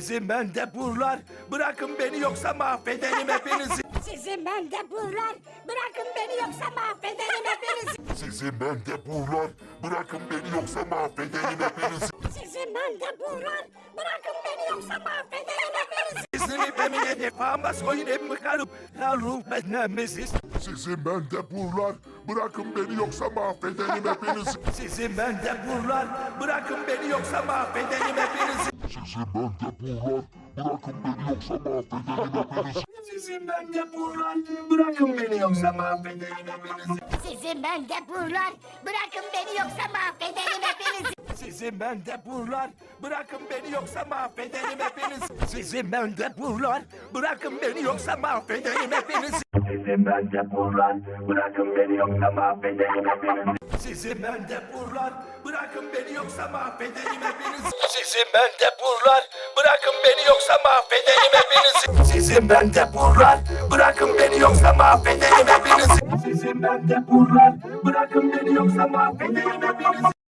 Sizin mendeburlar, bırakın beni yoksa mahvederim hepinizi. Sizin mendeburlar, bırakın beni yoksa mahvederim hepinizi. Sizin mendeburlar, bırakın beni yoksa mahvederim hepinizi. Sizin mendeburlar, bırakın beni yoksa mahvederim hepinizi. Sizin emine defama soyunum mıkarım. La ruh benlemesiz. Sizin mendeburlar, bırakın beni yoksa mahvederim hepinizi. Sizin mendeburlar, bırakın beni yoksa mahvederim hepinizi. Sizin mendeburlar, bırakın beni yoksa mahvederim hepinizi. Sizin mendeburlar, bırakın beni yoksa mahvederim hepinizi. Sizin mendeburlar, bırakın beni yoksa mahvederim hepinizi. Sizin mendeburlar, bırakın beni yoksa mahvederim hepinizi. Sizin mendeburlar, bırakın beni yoksa mahvederim hepinizi. Sizin mendeburlar, bırakın beni yoksa mahvederim hepinizi. Sizin mendeburlar, bırakın beni yoksa mahvederim hepinizi. Sizin mendeburlar, bırakın beni yoksa mahvederim hepinizi. Sizin mendeburlar, bırakın beni yoksa mahvederim hepinizi. Sizin mendeburlar, bırakın beni yoksa mahvederim hepinizi.